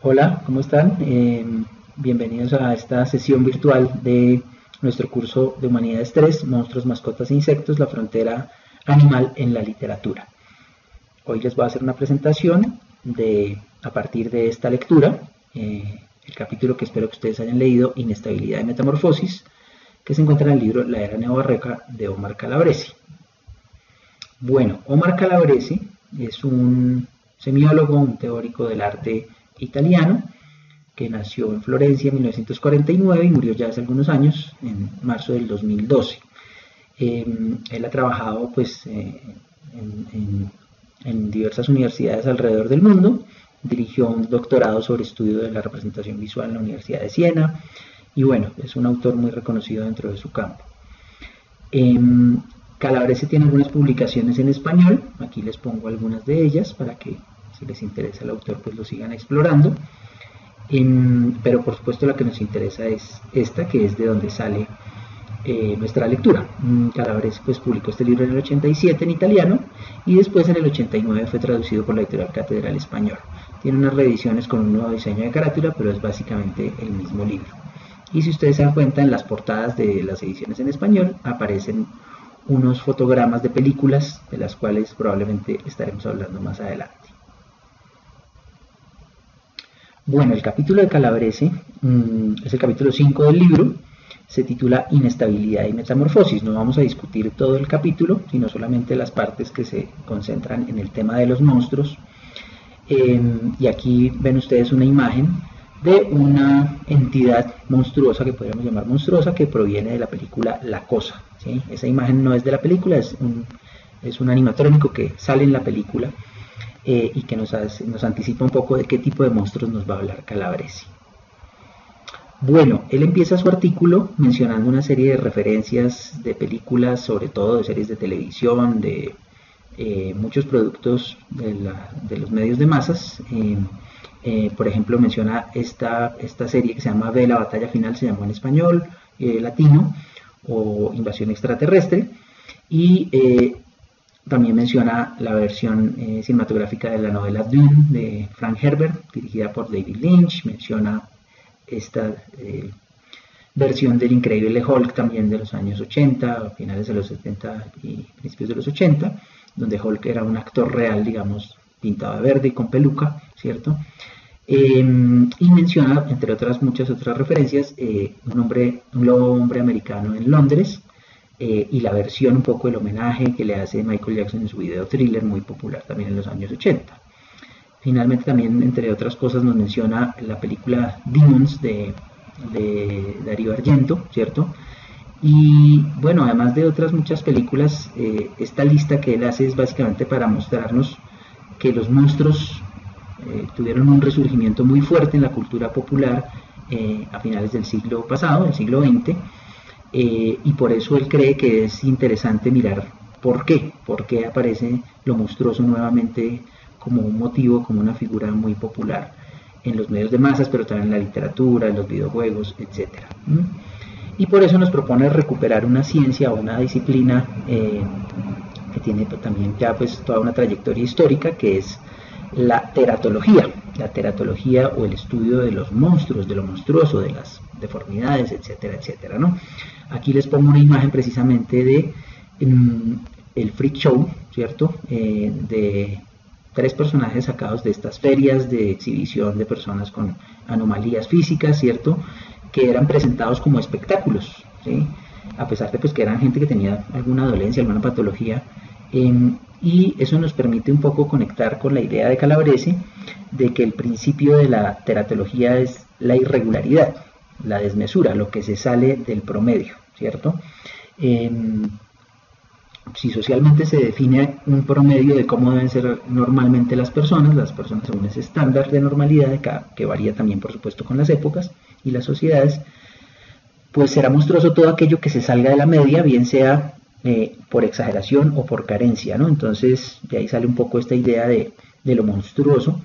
Hola, ¿cómo están? Bienvenidos a esta sesión virtual de nuestro curso de Humanidades 3, Monstruos, Mascotas e Insectos, la frontera animal en la literatura. Hoy les voy a hacer una presentación a partir de esta lectura, el capítulo que espero que ustedes hayan leído, Inestabilidad y Metamorfosis, que se encuentra en el libro La Era Neobarroca de Omar Calabresi. Bueno, Omar Calabresi es un semiólogo, un teórico del arte italiano, que nació en Florencia en 1949 y murió ya hace algunos años, en marzo del 2012. Él ha trabajado en diversas universidades alrededor del mundo, dirigió un doctorado sobre estudio de la representación visual en la Universidad de Siena, y bueno, es un autor muy reconocido dentro de su campo. Calabresi tiene algunas publicaciones en español, aquí les pongo algunas de ellas para que si les interesa el autor pues lo sigan explorando, pero por supuesto la que nos interesa es esta, que es de donde sale nuestra lectura. Calabresi pues publicó este libro en el 87 en italiano y después en el 89 fue traducido por la editorial Catedral Español. Tiene unas reediciones con un nuevo diseño de carátula, pero es básicamente el mismo libro. Y si ustedes se dan cuenta, en las portadas de las ediciones en español aparecen unos fotogramas de películas de las cuales probablemente estaremos hablando más adelante. Bueno, el capítulo de Calabresi es el capítulo 5 del libro, se titula Inestabilidad y Metamorfosis. No vamos a discutir todo el capítulo, sino solamente las partes que se concentran en el tema de los monstruos. Y aquí ven ustedes una imagen de una entidad monstruosa, que podríamos llamar monstruosa, que proviene de la película La Cosa, ¿sí? Esa imagen no es de la película, es un animatrónico que sale en la película y que nos anticipa un poco de qué tipo de monstruos nos va a hablar Calabresi. Bueno, él empieza su artículo mencionando una serie de referencias de películas, sobre todo de series de televisión, de muchos productos de los medios de masas. Por ejemplo, menciona esta serie que se llama Ve la batalla final, se llamó en español latino, o Invasión extraterrestre, y también menciona la versión cinematográfica de la novela Dune de Frank Herbert, dirigida por David Lynch. Menciona esta versión del Increíble Hulk también de los años 80, finales de los 70 y principios de los 80, donde Hulk era un actor real, digamos, pintado de verde y con peluca, ¿cierto? Y menciona, entre otras muchas otras referencias, un lobo hombre americano en Londres, y la versión, un poco el homenaje que le hace Michael Jackson en su video Thriller, muy popular también en los años 80. Finalmente también, entre otras cosas, nos menciona la película Demons de Darío Argento, ¿cierto? Y bueno, además de otras muchas películas, esta lista que él hace es básicamente para mostrarnos que los monstruos tuvieron un resurgimiento muy fuerte en la cultura popular a finales del siglo pasado, del siglo XX, y por eso él cree que es interesante mirar por qué aparece lo monstruoso nuevamente como un motivo, como una figura muy popular en los medios de masas, pero también en la literatura, en los videojuegos, etc. Y por eso nos propone recuperar una ciencia o una disciplina que tiene también ya pues toda una trayectoria histórica, que es la teratología o el estudio de los monstruos, de lo monstruoso, de las deformidades, etcétera, etcétera, ¿no? Aquí les pongo una imagen precisamente de el Freak Show, ¿cierto? De 3 personajes sacados de estas ferias de exhibición de personas con anomalías físicas, ¿cierto? Que eran presentados como espectáculos, ¿sí? A pesar de pues, que eran gente que tenía alguna dolencia, alguna patología, y eso nos permite un poco conectar con la idea de Calabresi de que el principio de la teratología es la irregularidad, la desmesura, lo que se sale del promedio, ¿cierto? Si socialmente se define un promedio de cómo deben ser normalmente las personas según ese estándar de normalidad que varía también por supuesto con las épocas y las sociedades, pues será monstruoso todo aquello que se salga de la media, bien sea por exageración o por carencia, ¿no? Entonces de ahí sale un poco esta idea de lo monstruoso,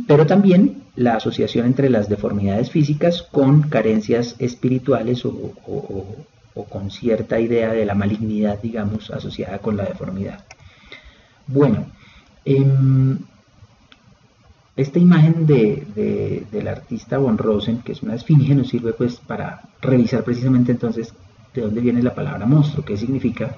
pero también la asociación entre las deformidades físicas con carencias espirituales o con cierta idea de la malignidad, digamos, asociada con la deformidad. Bueno, esta imagen del artista von Rosen, que es una esfinge, nos sirve pues para revisar precisamente entonces de dónde viene la palabra monstruo, qué significa.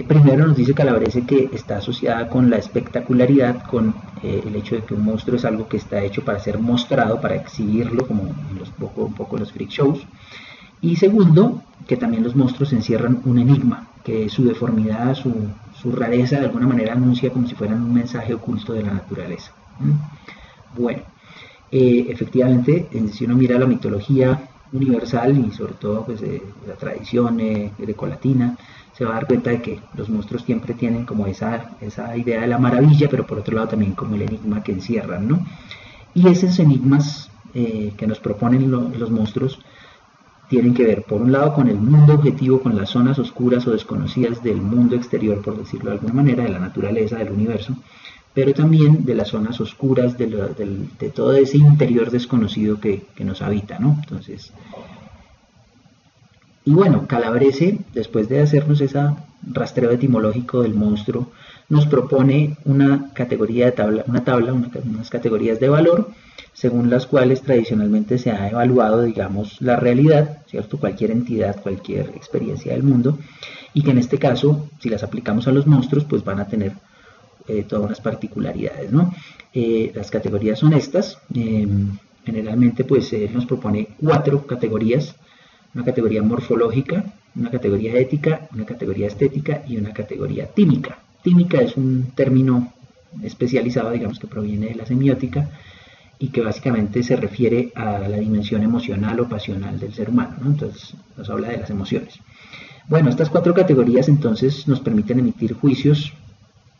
Primero nos dice Calabrese que está asociada con la espectacularidad, con el hecho de que un monstruo es algo que está hecho para ser mostrado, para exhibirlo, como un poco los freak shows. Y segundo, que también los monstruos encierran un enigma, que su deformidad, su rareza de alguna manera anuncia como si fueran un mensaje oculto de la naturaleza. Bueno, efectivamente, si uno mira la mitología universal y sobre todo pues, la tradición grecolatina, se va a dar cuenta de que los monstruos siempre tienen como esa idea de la maravilla, pero por otro lado también como el enigma que encierran, ¿no? Y esos enigmas que nos proponen los monstruos tienen que ver, por un lado, con el mundo objetivo, con las zonas oscuras o desconocidas del mundo exterior, por decirlo de alguna manera, de la naturaleza, del universo, pero también de las zonas oscuras, de todo ese interior desconocido que nos habita, ¿no? Entonces, y bueno, Calabrese, después de hacernos ese rastreo etimológico del monstruo, nos propone una categoría de tabla, unas categorías de valor, según las cuales tradicionalmente se ha evaluado, digamos, la realidad, ¿cierto? Cualquier entidad, cualquier experiencia del mundo, y que en este caso, si las aplicamos a los monstruos, pues van a tener todas unas particularidades, ¿no? Las categorías son estas. Generalmente, pues, nos propone 4 categorías: una categoría morfológica, una categoría ética, una categoría estética y una categoría tímica. Tímica es un término especializado, digamos, que proviene de la semiótica y que básicamente se refiere a la dimensión emocional o pasional del ser humano, ¿no? Entonces nos habla de las emociones. Bueno, estas 4 categorías entonces nos permiten emitir juicios,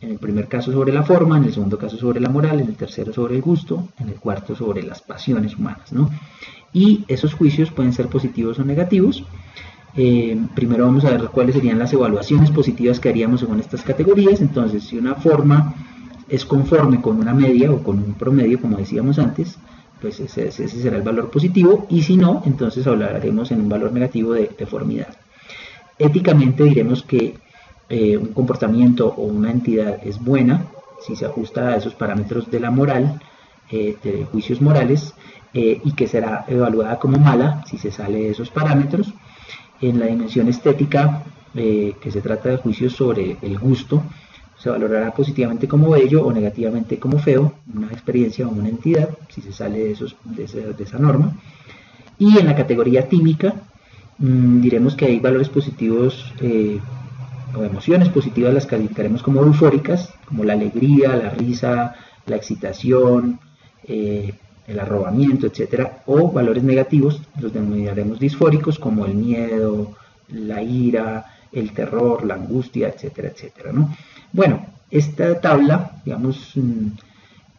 en el primer caso sobre la forma, en el segundo caso sobre la moral, en el tercero sobre el gusto, en el cuarto sobre las pasiones humanas, ¿no? Y esos juicios pueden ser positivos o negativos. Primero vamos a ver cuáles serían las evaluaciones positivas que haríamos según estas categorías. Entonces, si una forma es conforme con una media o con un promedio, como decíamos antes, pues ese será el valor positivo, y si no, entonces hablaremos en un valor negativo de deformidad. Éticamente diremos que un comportamiento o una entidad es buena si se ajusta a esos parámetros de la moral, de juicios morales, y que será evaluada como mala si se sale de esos parámetros. En la dimensión estética, que se trata de juicios sobre el gusto, se valorará positivamente como bello o negativamente como feo una experiencia o una entidad si se sale de esa norma. Y en la categoría tímica, diremos que hay valores positivos o emociones positivas, las calificaremos como eufóricas, como la alegría, la risa, la excitación, el arrobamiento, etcétera, o valores negativos los denominaremos disfóricos, como el miedo, la ira, el terror, la angustia, etcétera, etcétera, ¿no? Bueno, esta tabla, digamos,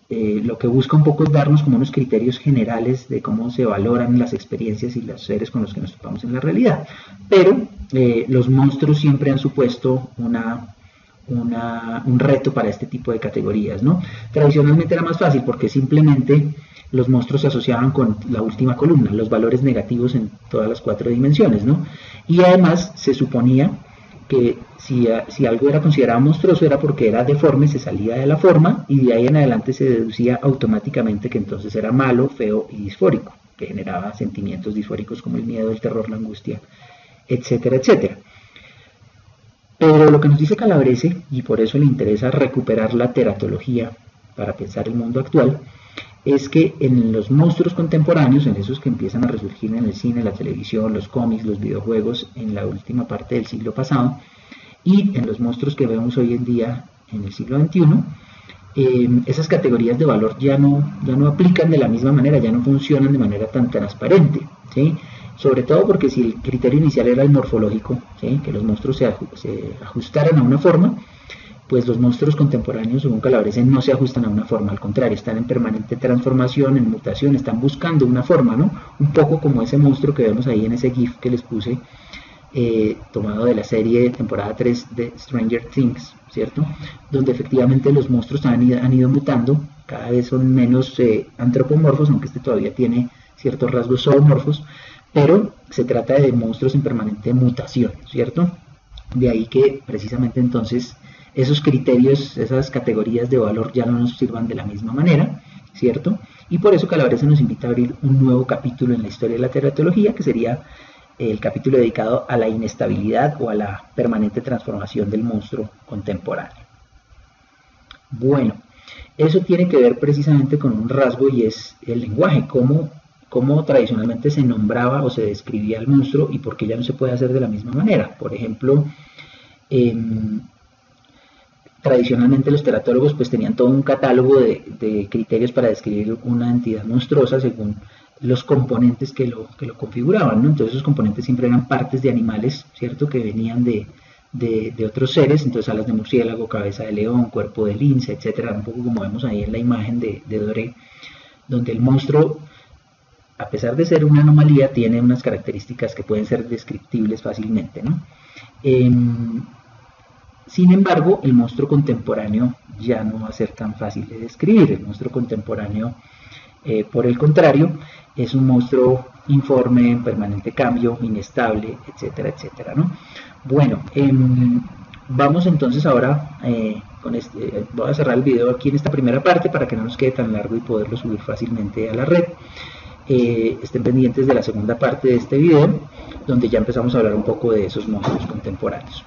lo que busca un poco es darnos como unos criterios generales de cómo se valoran las experiencias y los seres con los que nos topamos en la realidad, pero los monstruos siempre han supuesto un reto para este tipo de categorías, ¿no? Tradicionalmente era más fácil porque simplemente los monstruos se asociaban con la última columna, los valores negativos en todas las 4 dimensiones, ¿no? Y además se suponía que si algo era considerado monstruoso era porque era deforme, se salía de la forma, y de ahí en adelante se deducía automáticamente que entonces era malo, feo y disfórico, que generaba sentimientos disfóricos como el miedo, el terror, la angustia, etcétera, etcétera. Pero lo que nos dice Calabrese, y por eso le interesa recuperar la teratología para pensar el mundo actual, es que en los monstruos contemporáneos, en esos que empiezan a resurgir en el cine, la televisión, los cómics, los videojuegos, en la última parte del siglo pasado, y en los monstruos que vemos hoy en día en el siglo XXI, esas categorías de valor ya no aplican de la misma manera, ya no funcionan de manera tan transparente, ¿sí? Sobre todo porque si el criterio inicial era el morfológico, ¿sí? Que los monstruos se ajustaran a una forma, pues los monstruos contemporáneos, según Calabrese, no se ajustan a una forma, al contrario, están en permanente transformación, en mutación, están buscando una forma, ¿no? Un poco como ese monstruo que vemos ahí en ese GIF que les puse, tomado de la serie de temporada 3 de Stranger Things, ¿cierto? Donde efectivamente los monstruos han ido mutando, cada vez son menos antropomorfos, aunque este todavía tiene ciertos rasgos zoomorfos, pero se trata de monstruos en permanente mutación, ¿cierto? De ahí que precisamente entonces esos criterios, esas categorías de valor ya no nos sirvan de la misma manera, ¿cierto? Y por eso Calabrese nos invita a abrir un nuevo capítulo en la historia de la teratología, que sería el capítulo dedicado a la inestabilidad o a la permanente transformación del monstruo contemporáneo. Bueno, eso tiene que ver precisamente con un rasgo y es el lenguaje, cómo tradicionalmente se nombraba o se describía al monstruo y por qué ya no se puede hacer de la misma manera. Por ejemplo, tradicionalmente los teratólogos pues tenían todo un catálogo de criterios para describir una entidad monstruosa según los componentes que lo configuraban, ¿no? Entonces esos componentes siempre eran partes de animales, ¿cierto? Que venían de otros seres, entonces alas de murciélago, cabeza de león, cuerpo de lince, etcétera, un poco como vemos ahí en la imagen de Doré, donde el monstruo, a pesar de ser una anomalía, tiene unas características que pueden ser descriptibles fácilmente, ¿no? Sin embargo, el monstruo contemporáneo ya no va a ser tan fácil de describir. El monstruo contemporáneo, por el contrario, es un monstruo informe, en permanente cambio, inestable, etcétera, etcétera, ¿no? Bueno, vamos entonces ahora con voy a cerrar el video aquí en esta primera parte para que no nos quede tan largo y poderlo subir fácilmente a la red. Estén pendientes de la segunda parte de este video, donde ya empezamos a hablar un poco de esos monstruos contemporáneos.